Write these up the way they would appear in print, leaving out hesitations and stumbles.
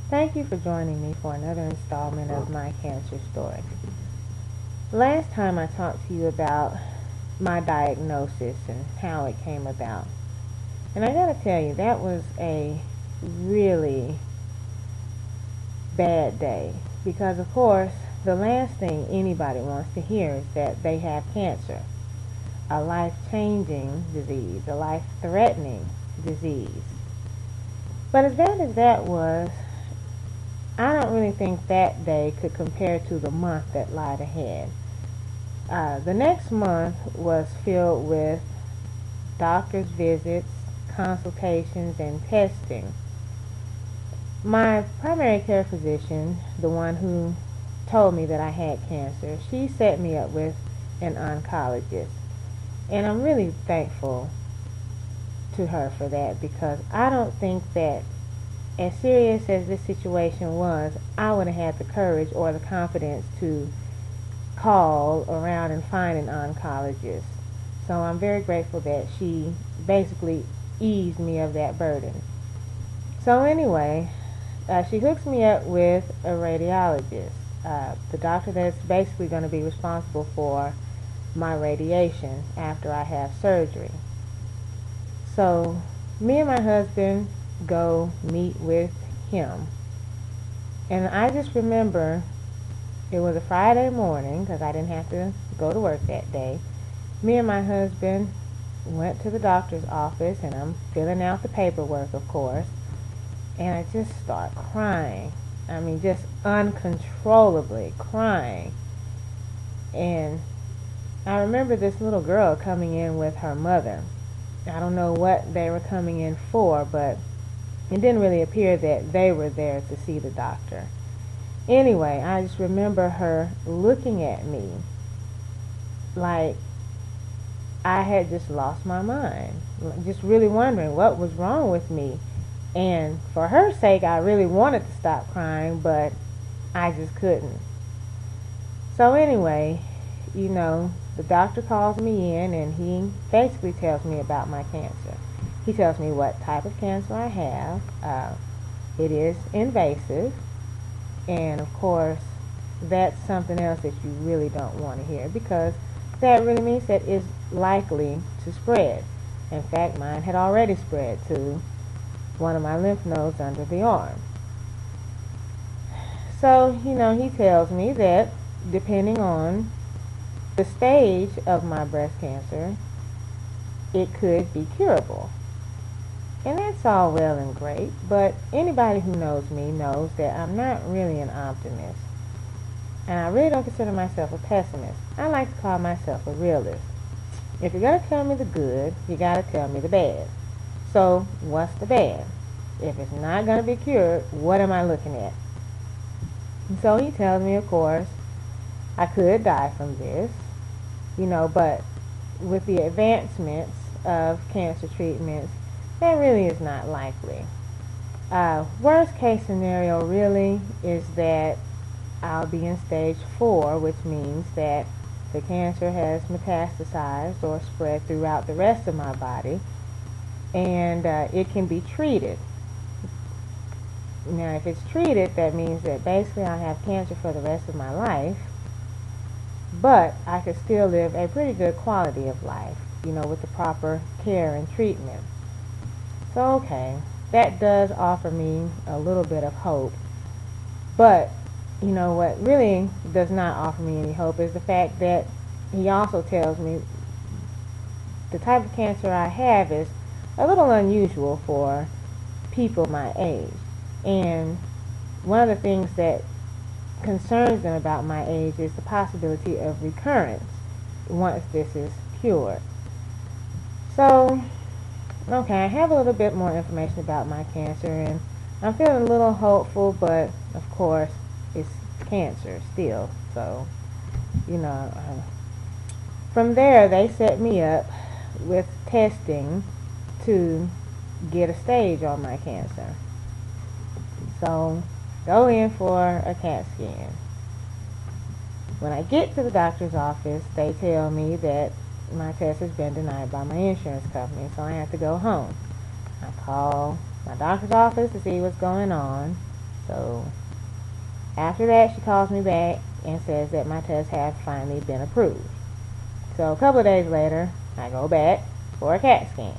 Thank you for joining me for another installment of my cancer story. Last time I talked to you about my diagnosis and how it came about. And I gotta tell you, that was a really bad day because, of course, the last thing anybody wants to hear is that they have cancer, a life-changing disease, a life-threatening disease. But as bad as that was, I don't really think that day could compare to the month that lied ahead. The next month was filled with doctor's visits, consultations, and testing. My primary care physician, the one who told me that I had cancer, she set me up with an oncologist. And I'm really thankful to her for that because I don't think that as serious as this situation was, I would have had the courage or the confidence to call around and find an oncologist. So I'm very grateful that she basically eased me of that burden. So anyway, she hooks me up with a radiologist, the doctor that's basically going to be responsible for my radiation after I have surgery. So me and my husband go meet with him. And I just remember it was a Friday morning because I didn't have to go to work that day. Me and my husband went to the doctor's office and I'm filling out the paperwork, of course, and I just start crying. I mean, just uncontrollably crying. And I remember this little girl coming in with her mother. I don't know what they were coming in for, but it didn't really appear that they were there to see the doctor. Anyway, I just remember her looking at me like I had just lost my mind, just really wondering what was wrong with me. And for her sake, I really wanted to stop crying, but I just couldn't. So anyway, the doctor calls me in and he basically tells me about my cancer. He tells me what type of cancer I have. It is invasive, and of course, that's something else that you really don't want to hear because that really means that it's likely to spread. In fact, mine had already spread to one of my lymph nodes under the arm. So, he tells me that depending on the stage of my breast cancer, it could be curable. And that's all well and great, but anybody who knows me knows that I'm not really an optimist. And I really don't consider myself a pessimist. I like to call myself a realist. If you're going to tell me the good, you got to tell me the bad. So, what's the bad? If it's not going to be cured, what am I looking at? And so he tells me, of course, I could die from this, but with the advancements of cancer treatments, that really is not likely. Worst case scenario really is that I'll be in stage 4, which means that the cancer has metastasized or spread throughout the rest of my body, and it can be treated. Now, if it's treated, that means that basically I have cancer for the rest of my life, but I could still live a pretty good quality of life, with the proper care and treatment. So, okay, that does offer me a little bit of hope, but what really does not offer me any hope is the fact that he also tells me the type of cancer I have is a little unusual for people my age. And one of the things that concerns them about my age is the possibility of recurrence once this is cured. So, okay, I have a little bit more information about my cancer, and I'm feeling a little hopeful, but of course, it's cancer still. So, you know, uh, from there, they set me up with testing to get a stage on my cancer. So, go in for a CAT scan. When I get to the doctor's office, they tell me that my test has been denied by my insurance company, so I have to go home. I call my doctor's office to see what's going on, So after that, she calls me back and says that my tests have finally been approved. So a couple of days later, I go back for a CAT scan.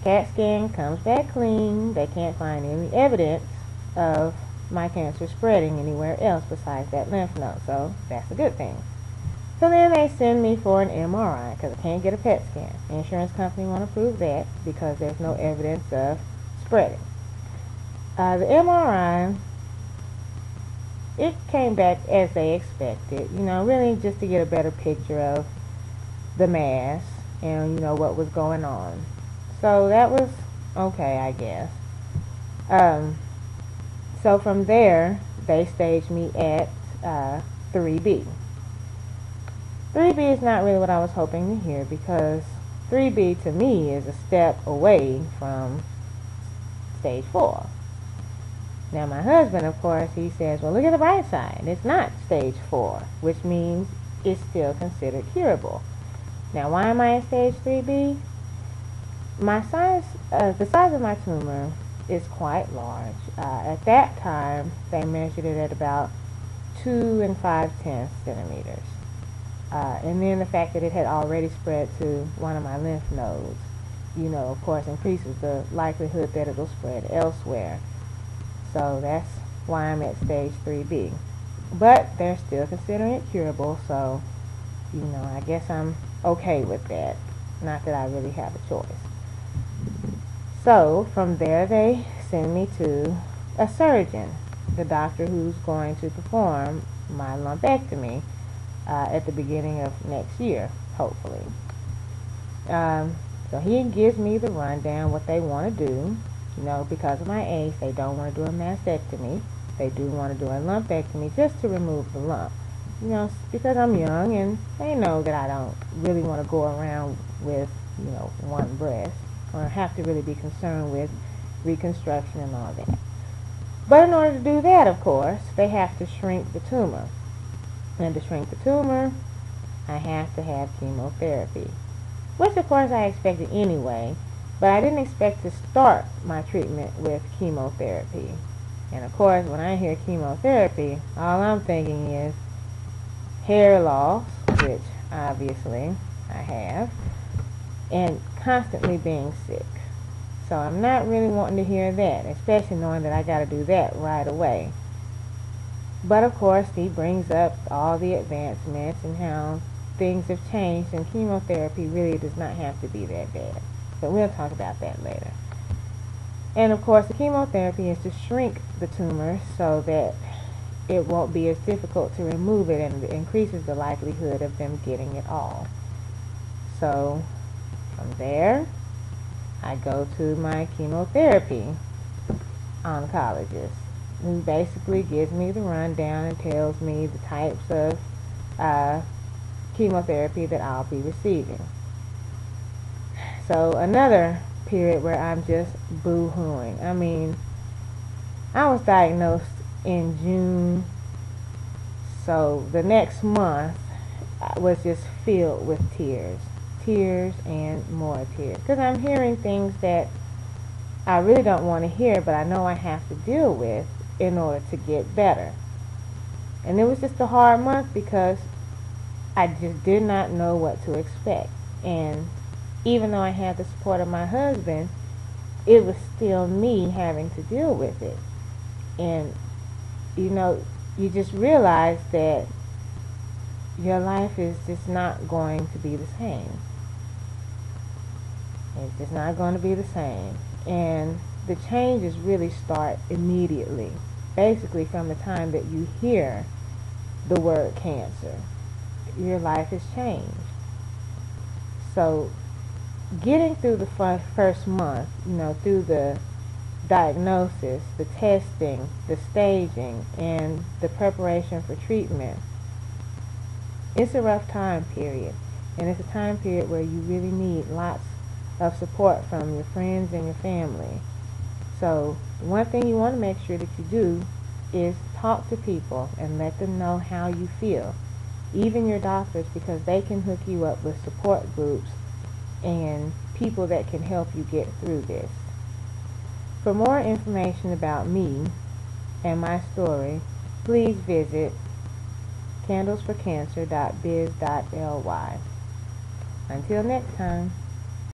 CAT scan comes back clean. They can't find any evidence of my cancer spreading anywhere else besides that lymph node. So that's a good thing. So then they send me for an MRI because I can't get a PET scan. The insurance company won't approve that because there's no evidence of spreading. The MRI, it came back as they expected, really just to get a better picture of the mass and, what was going on. So that was okay, I guess. So from there, they staged me at 3B. 3B is not really what I was hoping to hear because 3B to me is a step away from stage 4. Now my husband, of course, he says, well, look at the bright side. It's not stage 4, which means it's still considered curable. Now why am I at stage 3B? The size of my tumor is quite large. At that time, they measured it at about 2 5/10 centimeters. And then the fact that it had already spread to one of my lymph nodes, of course, increases the likelihood that it'll spread elsewhere. So that's why I'm at stage 3B. But they're still considering it curable, so, I guess I'm okay with that. Not that I really have a choice. So from there they send me to a surgeon, the doctor who's going to perform my lumpectomy at the beginning of next year, hopefully. So he gives me the rundown, what they want to do. Because of my age, they don't want to do a mastectomy. They do want to do a lumpectomy just to remove the lump. Because I'm young and they know that I don't really want to go around with, one breast or have to really be concerned with reconstruction and all that. But in order to do that, of course, they have to shrink the tumor. And to shrink the tumor, I have to have chemotherapy, which of course I expected anyway, but I didn't expect to start my treatment with chemotherapy. And of course, when I hear chemotherapy, all I'm thinking is hair loss, which obviously I have, and constantly being sick. So I'm not really wanting to hear that, especially knowing that I got to do that right away. But of course, he brings up all the advancements and how things have changed, and chemotherapy really does not have to be that bad. But we'll talk about that later. And of course, the chemotherapy is to shrink the tumor so that it won't be as difficult to remove it, and it increases the likelihood of them getting it all. So from there, I go to my chemotherapy oncologist, who basically gives me the rundown and tells me the types of chemotherapy that I'll be receiving. So another period where I'm just boo-hooing. I mean, I was diagnosed in June, so the next month was just filled with tears and more tears, because I'm hearing things that I really don't want to hear, but I know I have to deal with in order to get better. And it was just a hard month because I just did not know what to expect. And even though I had the support of my husband, it was still me having to deal with it. And you just realize that your life is just not going to be the same. It's just not going to be the same. And the changes really start immediately, basically from the time that you hear the word cancer. Your life has changed. So getting through the first month, through the diagnosis, the testing, the staging, and the preparation for treatment, it's a rough time period. And it's a time period where you really need lots of support from your friends and your family. So one thing you want to make sure that you do is talk to people and let them know how you feel. Even your doctors, because they can hook you up with support groups and people that can help you get through this. For more information about me, and my story, please visit candlesforcancer.biz.ly. Until next time.